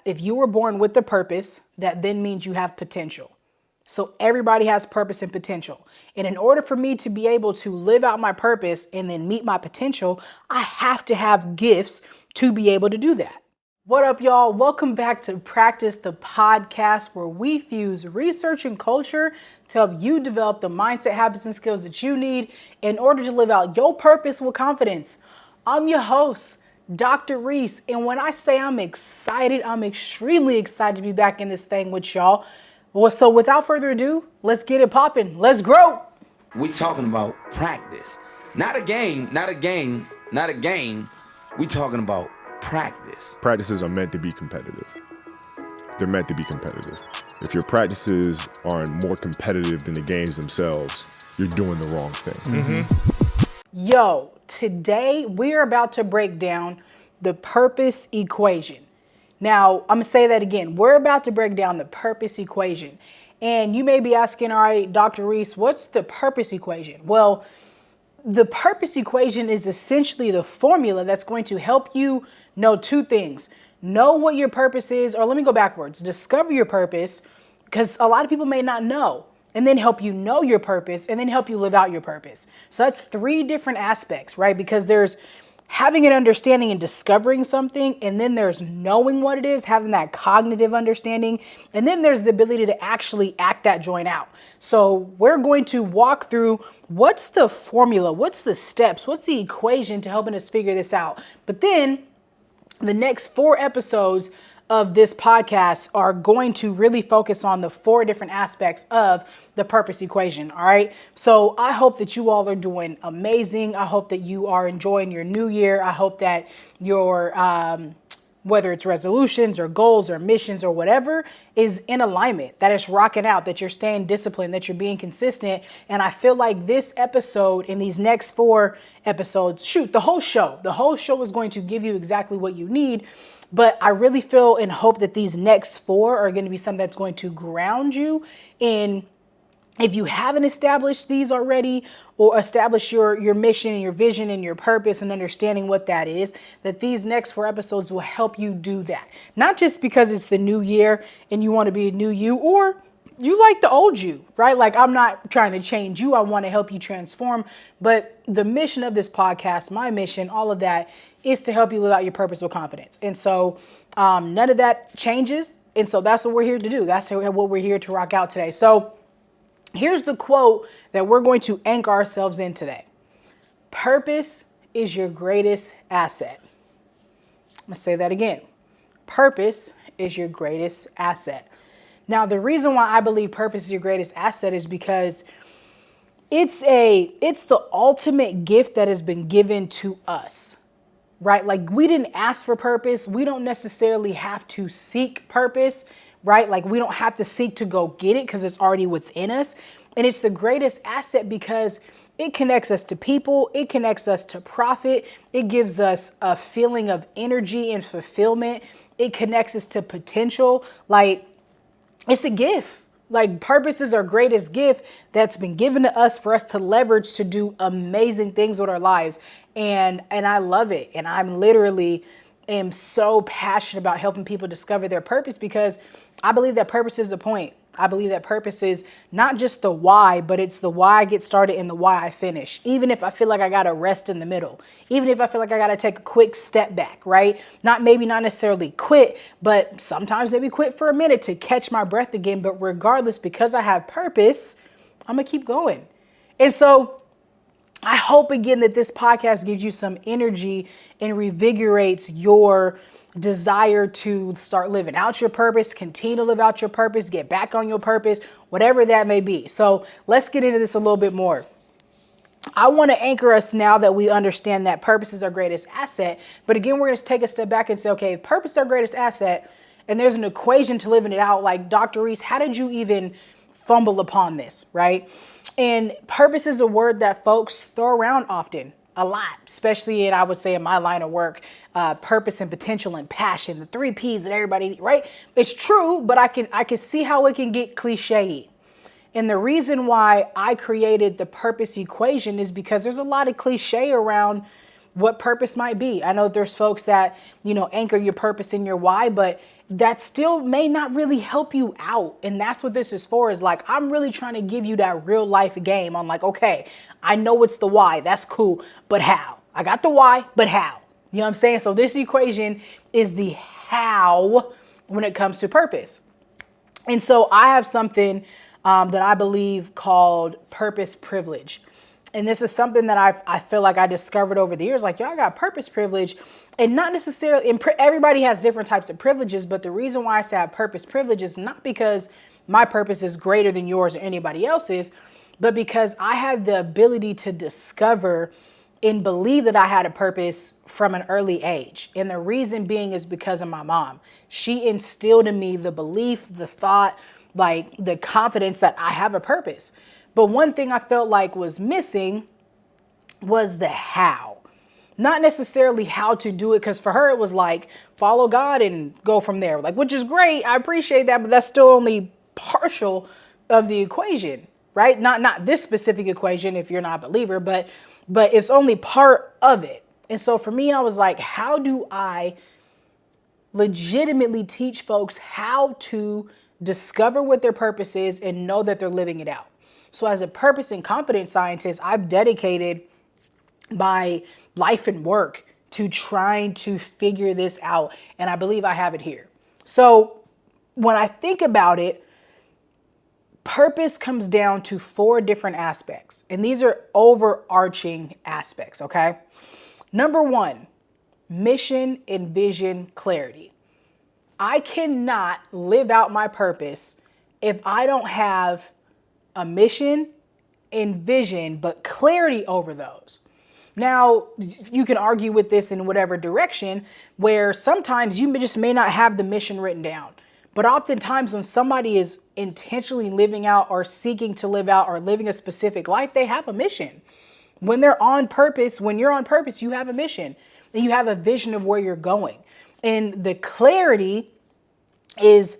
if you were born with the purpose, that then means you have potential. So everybody has purpose and potential. And in order for me to be able to live out my purpose and then meet my potential, I have to have gifts to be able to do that. What up, y'all? Welcome back to Practice, the podcast where we fuse research and culture to help you develop the mindset, habits, and skills that you need in order to live out your purpose with confidence. I'm your host, Dr.Rees. And when I say I'm excited, I'm extremely excited to be back in this thing with y'all. Well, so without further ado, let's get it popping. Let's grow. We talking about practice, not a game. We talking about practice. Practices are meant to be competitive. They're meant to be competitive. If your practices aren't more competitive than the games themselves, you're doing the wrong thing. Yo, today we're about to break down the purpose equation. Now, I'm gonna say that again. We're about to break down the purpose equation. And you may be asking, all right, Dr. Rees, what's the purpose equation? Well, the purpose equation is essentially the formula that's going to help you know two things. Know what your purpose is, or let me go backwards. Discover your purpose, because a lot of people may not know, and then help you know your purpose, and then help you live out your purpose. So that's three different aspects, right? Because there's having an understanding and discovering something, and then there's knowing what it is, having that cognitive understanding, and then there's the ability to actually act that joint out. So we're going to walk through what's the formula, what's the steps, what's the equation to helping us figure this out. But then the next 4 episodes of this podcast are going to really focus on the 4 different aspects of the purpose equation. All right. So I hope that you all are doing amazing. I hope that you are enjoying your new year. I hope that your, whether it's resolutions or goals or missions or whatever is in alignment, that it's rocking out, that you're staying disciplined, that you're being consistent. And I feel like this episode and these next 4 episodes, the whole show is going to give you exactly what you need. But I really feel and hope that these next 4 are going to be something that's going to ground you in, if you haven't established these already, or established your mission and your vision and your purpose and understanding what that is, that these next 4 episodes will help you do that. Not just because it's the new year and you want to be a new you, or you like the old you, right? Like, I'm not trying to change you. I want to help you transform. But the mission of this podcast, my mission, all of that is to help you live out your purpose with confidence. And so none of that changes. And so that's what we're here to do. That's what we're here to rock out today. So here's the quote that we're going to anchor ourselves in today. Purpose is your greatest asset. I'm going to say that again. Purpose is your greatest asset. Now, the reason why I believe purpose is your greatest asset is because it's the ultimate gift that has been given to us, right? Like, we didn't ask for purpose. We don't necessarily have to seek purpose, right? Like, we don't have to seek to go get it because it's already within us. And it's the greatest asset because it connects us to people. It connects us to profit. It gives us a feeling of energy and fulfillment. It connects us to potential. Like, it's a gift. Like, purpose is our greatest gift that's been given to us for us to leverage to do amazing things with our lives. And I love it. And I'm literally am so passionate about helping people discover their purpose, because I believe that purpose is the point. I believe that purpose is not just the why, but it's the why I get started and the why I finish. Even if I feel like I got to rest in the middle, even if I feel like I got to take a quick step back, right? Not necessarily quit, but sometimes maybe quit for a minute to catch my breath again. But regardless, because I have purpose, I'm going to keep going. And so I hope again that this podcast gives you some energy and revigorates your desire to start living out your purpose, continue to live out your purpose, get back on your purpose, whatever that may be. So let's get into this a little bit more. I want to anchor us now that we understand that purpose is our greatest asset. But again, we're going to take a step back and say, okay, purpose is our greatest asset, and there's an equation to living it out. Like, Dr. Rees, how did you even fumble upon this, right? And purpose is a word that folks throw around often. A lot, especially I would say in my line of work, purpose and potential and passion, the 3 Ps that everybody, right? It's true, but I can see how it can get cliche. And the reason why I created the purpose equation is because there's a lot of cliche around what purpose might be. I know there's folks that, anchor your purpose in your why, but that still may not really help you out. And that's what this is for, is like, I'm really trying to give you that real life game on like, okay, I know it's the why. That's cool. But how? I got the why, but how? You know what I'm saying? So this equation is the how when it comes to purpose. And so I have something that I believe called purpose privilege. And this is something that I feel like I discovered over the years. Like, I got purpose privilege, and not necessarily, and everybody has different types of privileges. But the reason why I say I have purpose privilege is not because my purpose is greater than yours or anybody else's, but because I had the ability to discover and believe that I had a purpose from an early age. And the reason being is because of my mom. She instilled in me the belief, the thought, like the confidence that I have a purpose. But one thing I felt like was missing was the how. Not necessarily how to do it, because for her it was like follow God and go from there. Like, which is great. I appreciate that, but that's still only partial of the equation, right? Not this specific equation if you're not a believer, but it's only part of it. And so for me, I was like, how do I legitimately teach folks how to discover what their purpose is and know that they're living it out? So as a purpose and confidence scientist, I've dedicated my life and work to trying to figure this out. And I believe I have it here. So when I think about it, purpose comes down to 4 different aspects. And these are overarching aspects, okay? Number 1, mission and vision clarity. I cannot live out my purpose if I don't have a mission and vision, but clarity over those. Now, you can argue with this in whatever direction, where sometimes you just may not have the mission written down. But oftentimes when somebody is intentionally living out or seeking to live out or living a specific life, they have a mission. When they're on purpose, when you're on purpose, you have a mission and you have a vision of where you're going. And the clarity is,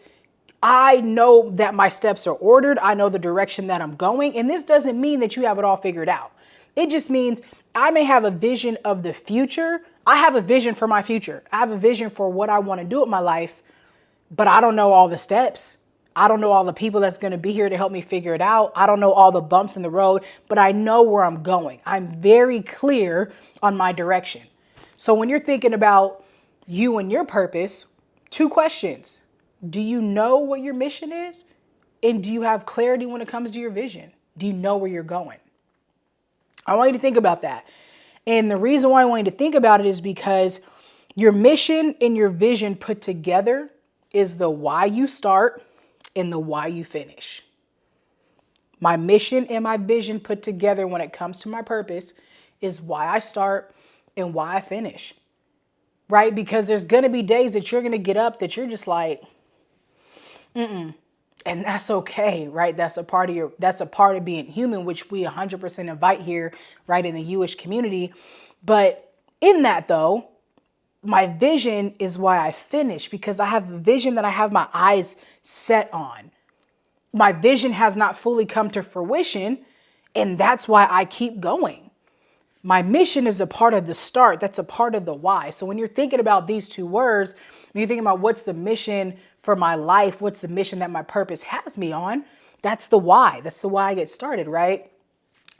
I know that my steps are ordered. I know the direction that I'm going. And this doesn't mean that you have it all figured out. It just means I may have a vision of the future. I have a vision for my future. I have a vision for what I want to do with my life, but I don't know all the steps. I don't know all the people that's going to be here to help me figure it out. I don't know all the bumps in the road, but I know where I'm going. I'm very clear on my direction. So when you're thinking about you and your purpose, 2 questions. Do you know what your mission is? And do you have clarity when it comes to your vision? Do you know where you're going? I want you to think about that. And the reason why I want you to think about it is because your mission and your vision put together is the why you start and the why you finish. My mission and my vision put together when it comes to my purpose is why I start and why I finish. Right? Because there's going to be days that you're going to get up that you're just like, and that's okay, right? That's a part of being human, which we 100% invite here, right, in the you-ish community. But in that though, my vision is why I finish, because I have a vision that I have my eyes set on. My vision has not fully come to fruition, and that's why I keep going. My mission is a part of the start. That's a part of the why. So when you're thinking about these 2 words, when you're thinking about what's the mission for my life, what's the mission that my purpose has me on, that's the why. That's the why I get started, right?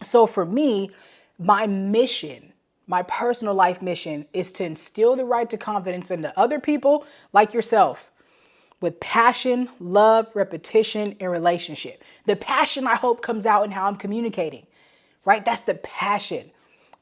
So for me, my mission, my personal life mission, is to instill the right to confidence into other people like yourself with passion, love, repetition, and relationship. The passion, I hope, comes out in how I'm communicating, right? That's the passion.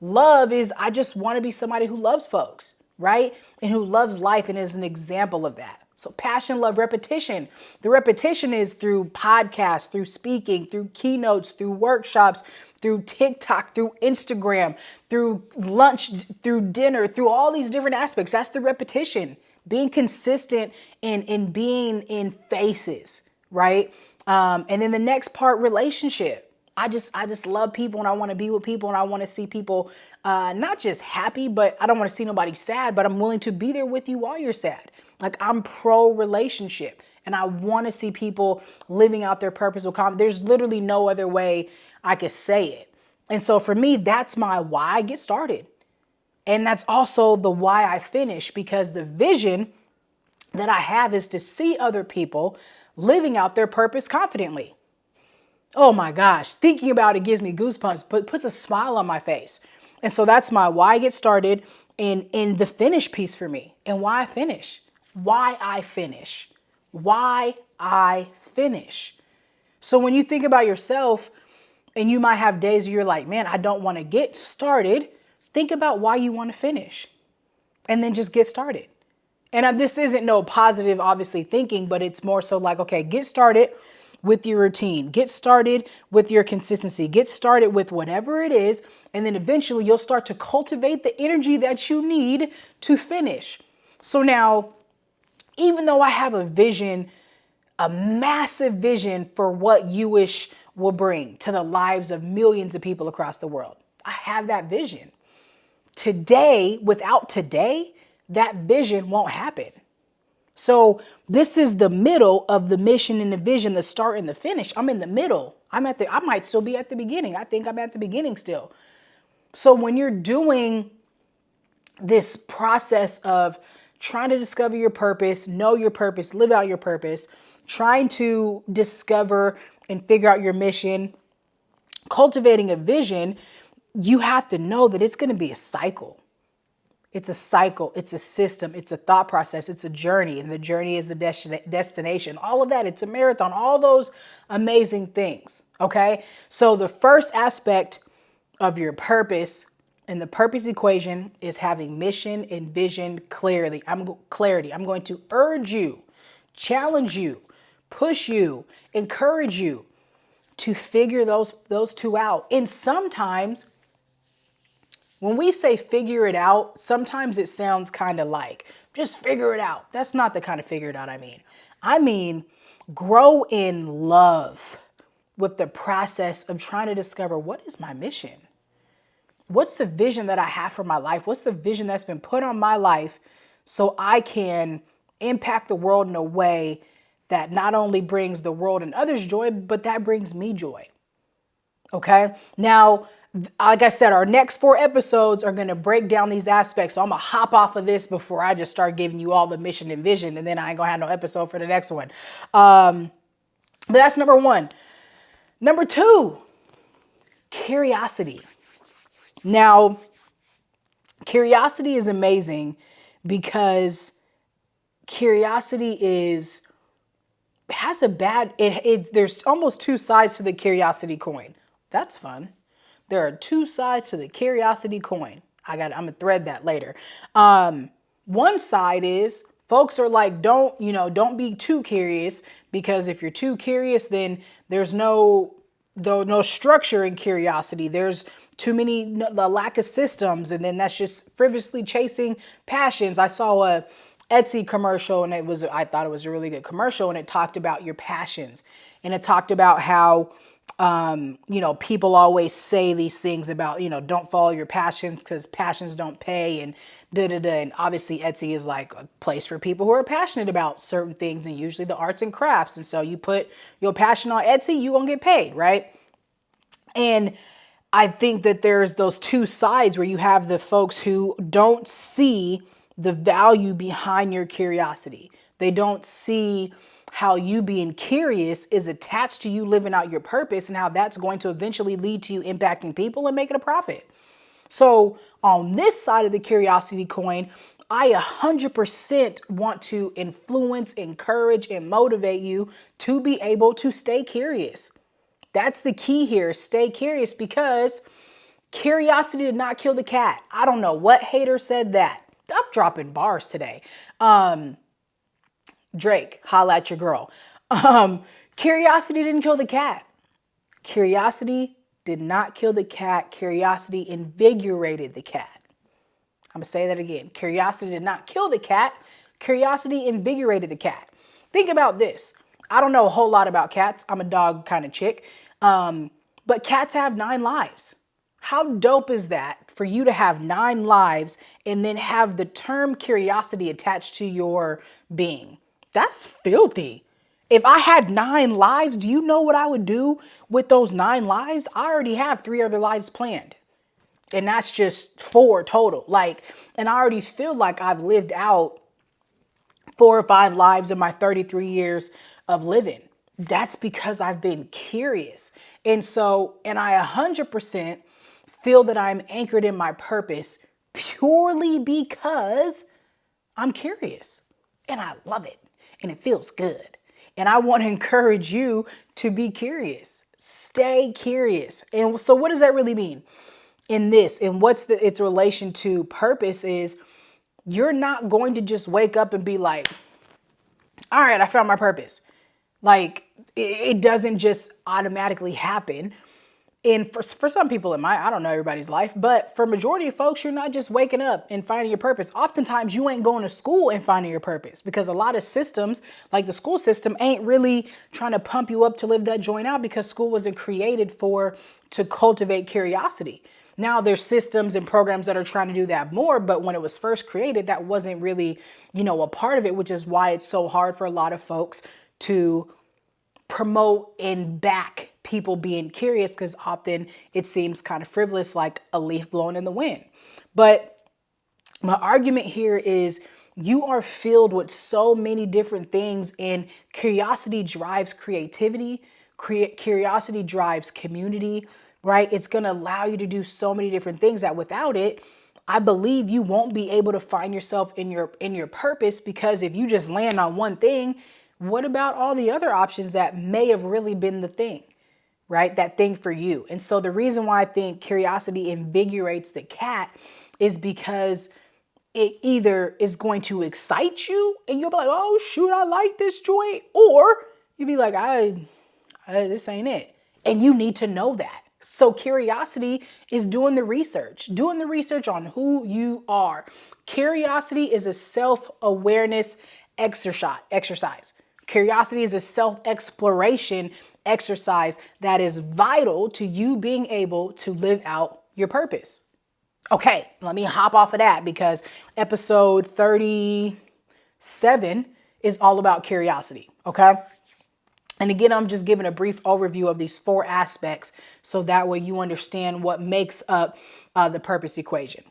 Love is, I just want to be somebody who loves folks, right? And who loves life and is an example of that. So passion, love, repetition. The repetition is through podcasts, through speaking, through keynotes, through workshops, through TikTok, through Instagram, through lunch, through dinner, through all these different aspects. That's the repetition. Being consistent and being in faces, right? And then the next part, relationship. I just love people and I want to be with people and I want to see people not just happy, but I don't want to see nobody sad, but I'm willing to be there with you while you're sad. Like, I'm pro relationship and I want to see people living out their purpose. There's literally no other way I could say it. And so for me, that's my why I get started. And that's also the why I finish, because the vision that I have is to see other people living out their purpose confidently. Oh my gosh, thinking about it gives me goosebumps, but puts a smile on my face. And so that's my why I get started, in the finish piece for me, and why I finish. Why I finish. Why I finish. So when you think about yourself, and you might have days where you're like, man, I don't want to get started, think about why you want to finish, and then just get started. And this isn't no positive, obviously, thinking, but it's more so like, okay, get started with your routine, get started with your consistency, get started with whatever it is. And then eventually you'll start to cultivate the energy that you need to finish. So now, even though I have a vision, a massive vision for what you-ish will bring to the lives of millions of people across the world, I have that vision. Today, without today, that vision won't happen. So this is the middle of the mission and the vision, the start and the finish. I'm in the middle. I might still be at the beginning. I think I'm at the beginning still. So when you're doing this process of trying to discover your purpose, know your purpose, live out your purpose, trying to discover and figure out your mission, cultivating a vision, you have to know that it's going to be a cycle. It's a cycle, it's a system, it's a thought process, it's a journey, and the journey is the destination. All of that, it's a marathon, all those amazing things, okay? So the first aspect of your purpose and the purpose equation is having mission and vision clarity. I'm going to urge you, challenge you, push you, encourage you to figure those two out. And sometimes when we say figure it out, sometimes it sounds kind of like just figure it out. That's not the kind of figure it out I mean. I mean, grow in love with the process of trying to discover, what is my mission? What's the vision that I have for my life? What's the vision that's been put on my life so I can impact the world in a way that not only brings the world and others joy, but that brings me joy. Okay. Now, like I said, our next 4 episodes are going to break down these aspects. So I'm going to hop off of this before I just start giving you all the mission and vision, and then I ain't going to have no episode for the next one. But that's number 1. Number 2, curiosity. Now, curiosity is amazing because curiosity there's almost 2 sides to the curiosity coin. That's fun. There are 2 sides to the curiosity coin. I'm gonna thread that later. One side is folks are like, don't be too curious, because if you're too curious, then there's no structure in curiosity. There's the lack of systems, and then that's just frivolously chasing passions. I saw a Etsy commercial, and I thought it was a really good commercial, and it talked about your passions, and it talked about how people always say these things about, don't follow your passions because passions don't pay, and da-da-da. And obviously Etsy is like a place for people who are passionate about certain things, and usually the arts and crafts. And so you put your passion on Etsy, you're going to get paid, right? And I think that there's those 2 sides where you have the folks who don't see the value behind your curiosity. They don't see how you being curious is attached to you living out your purpose, and how that's going to eventually lead to you impacting people and making a profit. So on this side of the curiosity coin, I 100% want to influence, encourage, and motivate you to be able to stay curious. That's the key here. Stay curious, because curiosity did not kill the cat. I don't know what hater said that. I'm dropping bars today. Drake, holla at your girl. Curiosity didn't kill the cat. Curiosity did not kill the cat. Curiosity invigorated the cat. I'm going to say that again. Curiosity did not kill the cat. Curiosity invigorated the cat. Think about this. I don't know a whole lot about cats. I'm a dog kind of chick. But cats have 9 lives. How dope is that for you to have 9 lives and then have the term curiosity attached to your being? That's filthy. If I had 9 lives, do you know what I would do with those 9 lives? I already have 3 other lives planned. And that's just 4 total. Like, and I already feel like I've lived out 4 or 5 lives in my 33 years of living. That's because I've been curious. And I 100% feel that I'm anchored in my purpose purely because I'm curious and I love it and it feels good. And I want to encourage you to be curious. Stay curious. And so what does that really mean in this? And what's its relation to purpose is you're not going to just wake up and be like, all right, I found my purpose. Like it doesn't just automatically happen. And for some people I don't know everybody's life, but for majority of folks, you're not just waking up and finding your purpose. Oftentimes you ain't going to school and finding your purpose because a lot of systems like the school system ain't really trying to pump you up to live that joint out because school wasn't created to cultivate curiosity. Now there's systems and programs that are trying to do that more, but when it was first created, that wasn't really, a part of it, which is why it's so hard for a lot of folks to promote and back people being curious because often it seems kind of frivolous, like a leaf blowing in the wind. But my argument here is you are filled with so many different things, and curiosity drives creativity. Curiosity drives community, right? It's going to allow you to do so many different things that without it, I believe you won't be able to find yourself in your purpose, because if you just land on one thing, what about all the other options that may have really been the thing, right? That thing for you. And so the reason why I think curiosity invigorates the cat is because it either is going to excite you and you'll be like, oh shoot, I like this joint. Or you'll be like, this ain't it. And you need to know that. So curiosity is doing the research on who you are. Curiosity is a self-awareness exercise. Curiosity is a self-exploration exercise that is vital to you being able to live out your purpose. Okay, let me hop off of that because episode 37 is all about curiosity, okay? And again, I'm just giving a brief overview of these 4 aspects so that way you understand what makes up the purpose equation.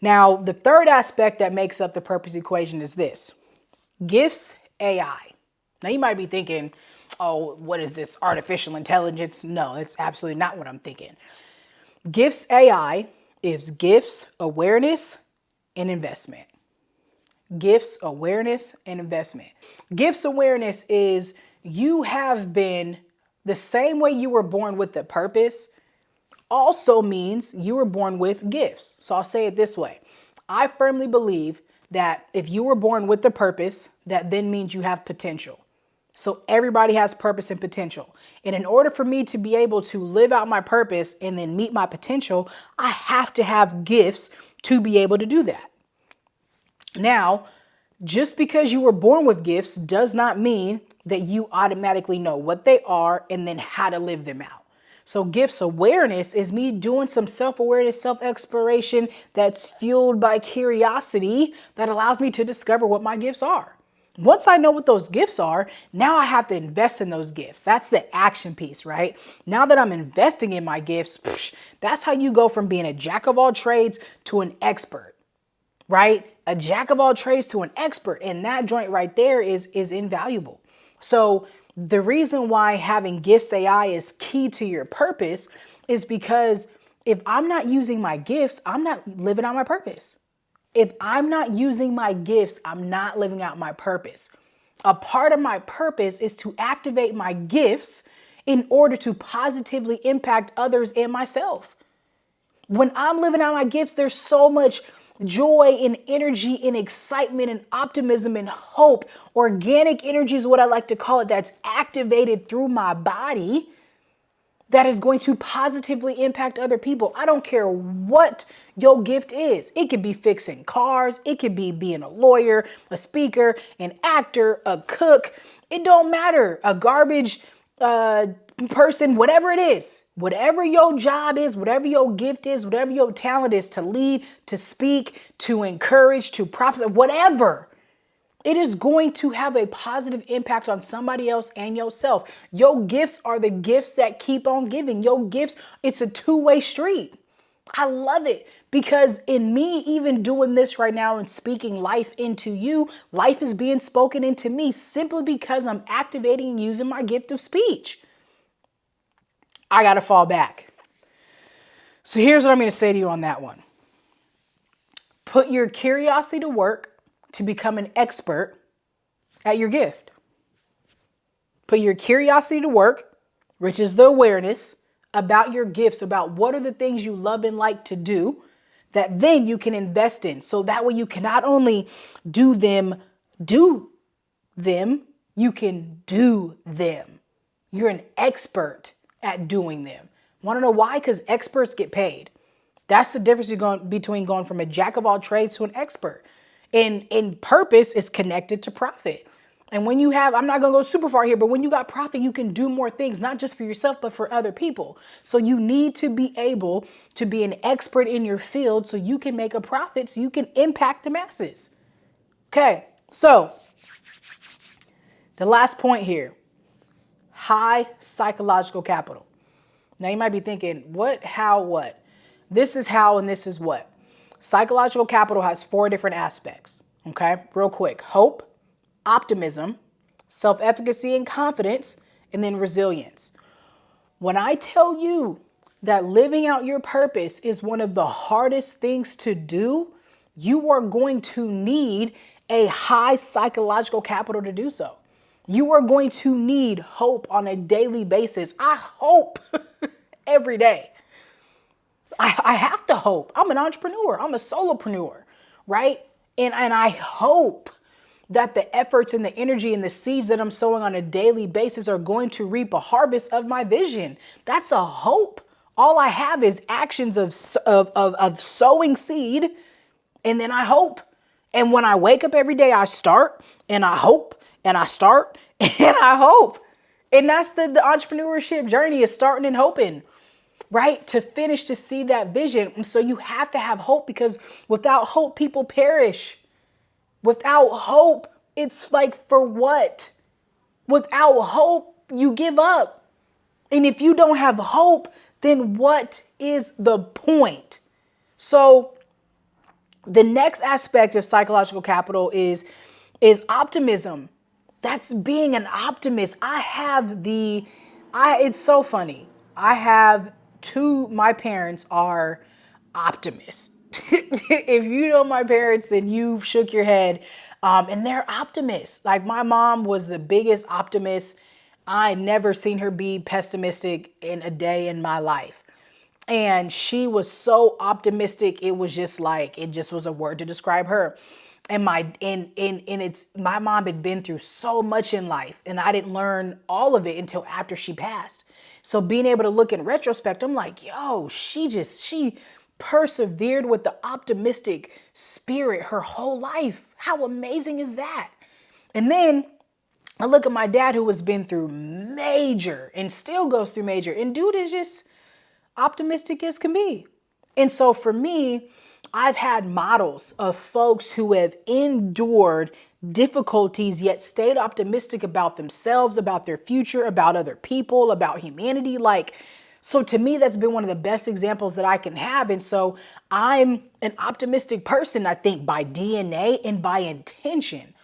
Now, the third aspect that makes up the purpose equation is this: gifts AI. Now, you might be thinking, oh, what is this, artificial intelligence? No, that's absolutely not what I'm thinking. Gifts AI is gifts, awareness, and investment. Gifts, awareness, and investment. Gifts awareness is you have been the same way you were born with the purpose also means you were born with gifts. So I'll say it this way. I firmly believe that if you were born with the purpose, that then means you have potential. So everybody has purpose and potential. And in order for me to be able to live out my purpose and then meet my potential, I have to have gifts to be able to do that. Now, just because you were born with gifts does not mean that you automatically know what they are and then how to live them out. So gifts awareness is me doing some self-awareness, self-exploration that's fueled by curiosity that allows me to discover what my gifts are. Once I know what those gifts are, now I have to invest in those gifts. That's the action piece, right? Now that I'm investing in my gifts, that's how you go from being a jack of all trades to an expert, right? A jack of all trades to an expert. And that joint right there is invaluable. So the reason why having gifts AI is key to your purpose is because if I'm not using my gifts, I'm not living out my purpose. If I'm not using my gifts, I'm not living out my purpose. A part of my purpose is to activate my gifts in order to positively impact others and myself. When I'm living out my gifts, there's so much joy and energy and excitement and optimism and hope. Organic energy is what I like to call it, that's activated through my body, that is going to positively impact other people. I don't care what your gift is. It could be fixing cars. It could be being a lawyer, a speaker, an actor, a cook. It don't matter. A garbage person, whatever it is, whatever your job is, whatever your gift is, whatever your talent is, to lead, to speak, to encourage, to prophesy, whatever. It is going to have a positive impact on somebody else and yourself. Your gifts are the gifts that keep on giving. Your gifts, it's a two-way street. I love it because in me even doing this right now and speaking life into you, life is being spoken into me simply because I'm activating and using my gift of speech. I got to fall back. So here's what I'm going to say to you on that one. Put your curiosity to work to become an expert at your gift. Put your curiosity to work, which is the awareness about your gifts, about what are the things you love and like to do that then you can invest in. So that way you can not only do them, you can do them. You're an expert at doing them. Want to know why? Because experts get paid. That's the difference between going from a jack of all trades to an expert. And purpose is connected to profit. And when you have, I'm not going to go super far here, but when you got profit, you can do more things, not just for yourself, but for other people. So you need to be able to be an expert in your field so you can make a profit, so you can impact the masses. Okay, so the last point here, high psychological capital. Now you might be thinking, what, how, what? This is how and this is what. Psychological capital has 4 different aspects. Okay, real quick. Hope, optimism, self-efficacy and confidence, and then resilience. When I tell you that living out your purpose is one of the hardest things to do, you are going to need a high psychological capital to do so. You are going to need hope on a daily basis. I hope every day. I have to hope. I'm an entrepreneur. I'm a solopreneur, right? And I hope that the efforts and the energy and the seeds that I'm sowing on a daily basis are going to reap a harvest of my vision. That's a hope. All I have is actions of sowing seed, and then I hope. And when I wake up every day, I start and I hope and I start and I hope. And that's the entrepreneurship journey, is starting and hoping, right? To finish, to see that vision. And so you have to have hope, because without hope, people perish. Without hope, it's like, for what? Without hope, you give up. And if you don't have hope, then what is the point? So the next aspect of psychological capital is optimism. That's being an optimist. It's so funny. My parents are optimists. If you know my parents and you shook your head, and they're optimists. Like, my mom was the biggest optimist. I never seen her be pessimistic in a day in my life. And she was so optimistic. It just was a word to describe her. And my mom had been through so much in life, and I didn't learn all of it until after she passed. So being able to look in retrospect, I'm like, yo, she persevered with the optimistic spirit her whole life. How amazing is that? And then I look at my dad, who has been through major and still goes through major, and dude is just optimistic as can be. And so for me, I've had models of folks who have endured difficulties yet stayed optimistic about themselves, about their future, about other people, about humanity. So to me, that's been one of the best examples that I can have. And so I'm an optimistic person, I think, by DNA and by intention.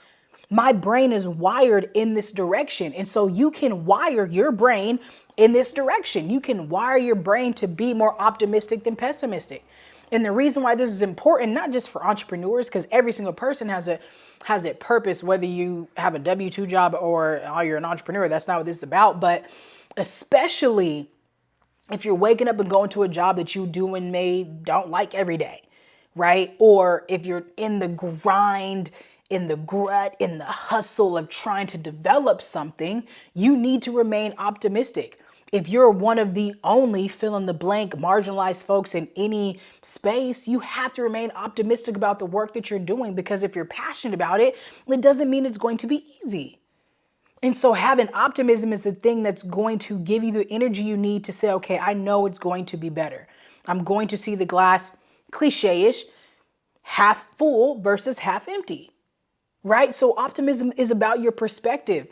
My brain is wired in this direction. And so you can wire your brain in this direction. You can wire your brain to be more optimistic than pessimistic. And the reason why this is important, not just for entrepreneurs, because every single person has a purpose, whether you have a W-2 job or you're an entrepreneur. That's not what this is about. But especially if you're waking up and going to a job that you do and don't like every day, right? Or if you're in the grind, in the glut, in the hustle of trying to develop something, you need to remain optimistic. If you're one of the only fill in the blank marginalized folks in any space, you have to remain optimistic about the work that you're doing, because if you're passionate about it, it doesn't mean it's going to be easy. And so having optimism is the thing that's going to give you the energy you need to say, okay, I know it's going to be better. I'm going to see the glass, cliche-ish, half full versus half empty, right? So optimism is about your perspective.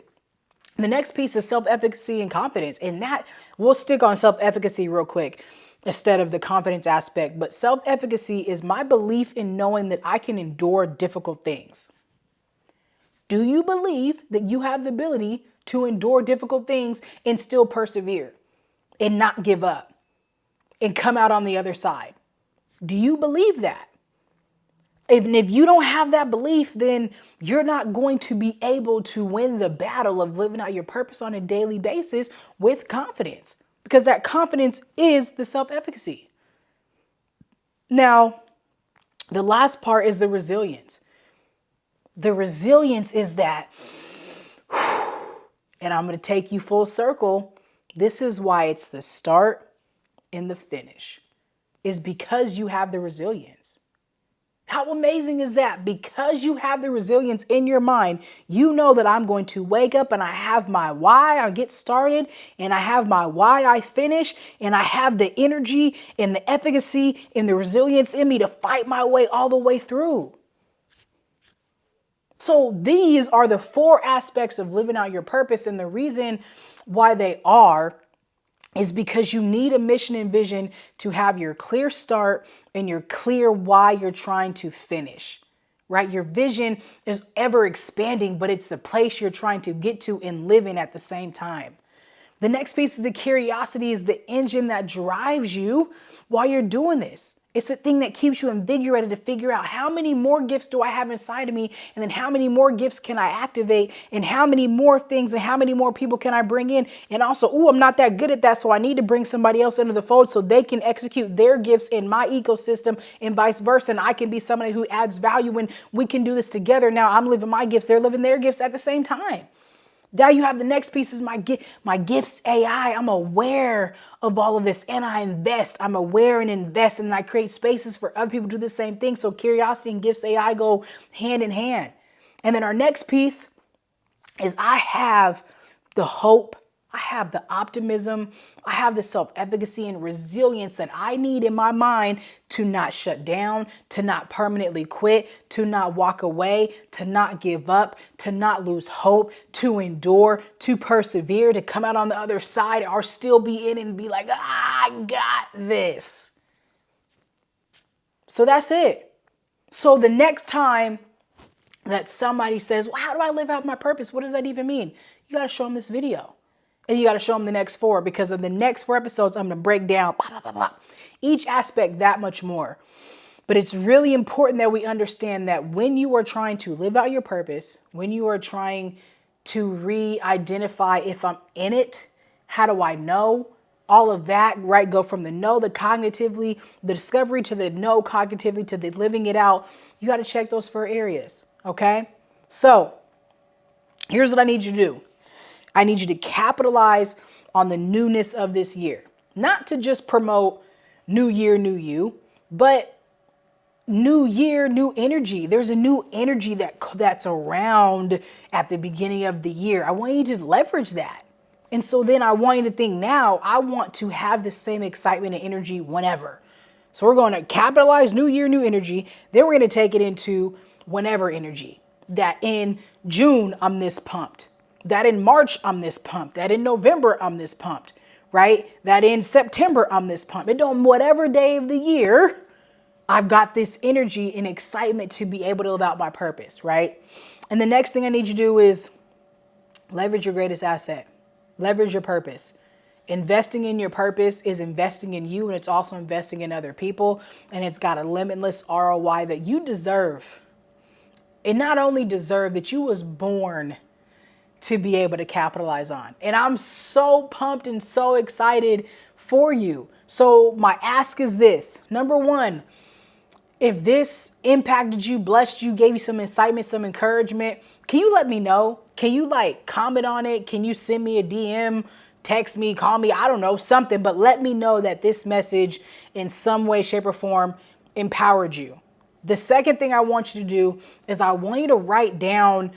The next piece is self-efficacy and confidence. And that, we'll stick on self-efficacy real quick. instead of the confidence aspect. But self-efficacy is my belief in knowing that I can endure difficult things. Do you believe that you have the ability to endure difficult things and still persevere and not give up and come out on the other side? Do you believe that? If you don't have that belief, then you're not going to be able to win the battle of living out your purpose on a daily basis with confidence, because that confidence is the self-efficacy. Now, the last part is the resilience. The resilience is that, and I'm going to take you full circle. This is why it's the start and the finish, is because you have the resilience. How amazing is that? Because you have the resilience in your mind, you know that I'm going to wake up and I have my why I get started, and I have my why I finish, and I have the energy and the efficacy and the resilience in me to fight my way all the way through. So these are the 4 aspects of living out your purpose. And the reason why they are is because you need a mission and vision to have your clear start and your clear why you're trying to finish, right? Your vision is ever expanding, but it's the place you're trying to get to and live in at the same time. The next piece of the curiosity is the engine that drives you while you're doing this. It's the thing that keeps you invigorated to figure out how many more gifts do I have inside of me, and then how many more gifts can I activate, and how many more things and how many more people can I bring in. And also, I'm not that good at that, so I need to bring somebody else into the fold so they can execute their gifts in my ecosystem and vice versa. And I can be somebody who adds value, and we can do this together. Now I'm living my gifts, they're living their gifts at the same time. Now you have the next piece is my gifts AI. I'm aware of all of this and I invest. I'm aware and invest, and I create spaces for other people to do the same thing. So curiosity and gifts AI go hand in hand. And then our next piece is I have the hope, I have the optimism, I have the self-efficacy and resilience that I need in my mind to not shut down, to not permanently quit, to not walk away, to not give up, to not lose hope, to endure, to persevere, to come out on the other side or still be in and be like, I got this. So that's it. So the next time that somebody says, well, how do I live out my purpose? What does that even mean? You got to show them this video. And you got to show them the next 4, because in the next 4 episodes, I'm going to break down each aspect that much more. But it's really important that we understand that when you are trying to live out your purpose, when you are trying to re-identify if I'm in it, how do I know? All of that, right? Go from the know, the cognitively, the discovery to the know cognitively to the living it out. You got to check those 4 areas. Okay. So here's what I need you to do. I need you to capitalize on the newness of this year, not to just promote new year, new you, but new year, new energy. There's a new energy that's around at the beginning of the year. I want you to leverage that. And so then I want you to think now, I want to have the same excitement and energy whenever. So we're going to capitalize new year, new energy. Then we're going to take it into whenever energy. That in June, I'm this pumped. That in March, I'm this pumped. That in November, I'm this pumped, right? That in September, I'm this pumped. It don't, whatever day of the year, I've got this energy and excitement to be able to live out my purpose, right? And the next thing I need you to do is leverage your greatest asset. Leverage your purpose. Investing in your purpose is investing in you, and it's also investing in other people. And it's got a limitless ROI that you deserve. And not only deserve, that you was born to be able to capitalize on. And I'm so pumped and so excited for you. So my ask is this. Number 1, if this impacted you, blessed you, gave you some excitement, some encouragement, can you let me know? Can you comment on it? Can you send me a DM, text me, call me? I don't know, something, but let me know that this message in some way, shape, or form empowered you. The second thing I want you to do is I want you to write down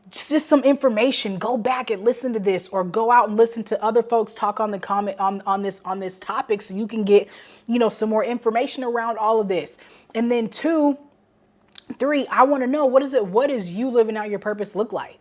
just some information. Go back and listen to this, or go out and listen to other folks talk on the comment on this topic, so you can get, some more information around all of this. And then 2, 3, I want to know, what does you living out your purpose look like?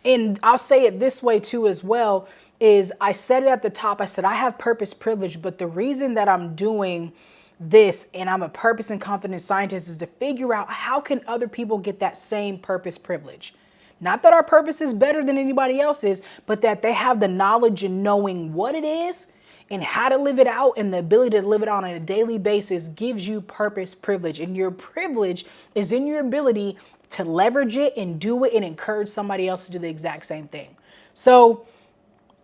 And I'll say it this way too as well. is I said it at the top. I said, I have purpose privilege, but the reason that I'm doing this and I'm a purpose and confidence scientist is to figure out how can other people get that same purpose privilege. Not that our purpose is better than anybody else's, but that they have the knowledge and knowing what it is and how to live it out, and the ability to live it out on a daily basis gives you purpose privilege. And your privilege is in your ability to leverage it and do it and encourage somebody else to do the exact same thing. So,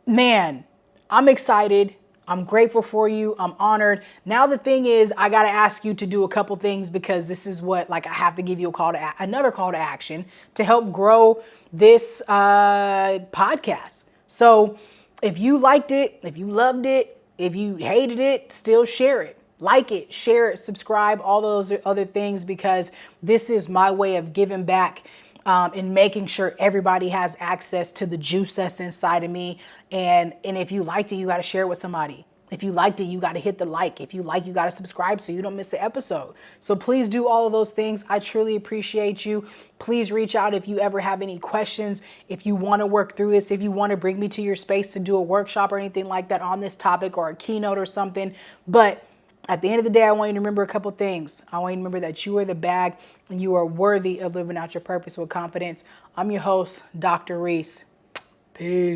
man, I'm excited. I'm grateful for you. I'm honored. Now the thing is, I got to ask you to do a couple things, because this is what, like, I have to give you another call to action to help grow this podcast. So if you liked it, if you loved it, if you hated it, still share it. Like it, share it, subscribe, all those other things, because this is my way of giving back and making sure everybody has access to the juice that's inside of me. And if you liked it, you got to share it with somebody. If you liked it, you got to hit the like. If you like, you got to subscribe so you don't miss an episode. So please do all of those things. I truly appreciate you. Please reach out if you ever have any questions, if you want to work through this, if you want to bring me to your space to do a workshop or anything like that on this topic, or a keynote or something. But at the end of the day, I want you to remember a couple things. I want you to remember that you are the bag and you are worthy of living out your purpose with confidence. I'm your host, Dr. Rees. Peace.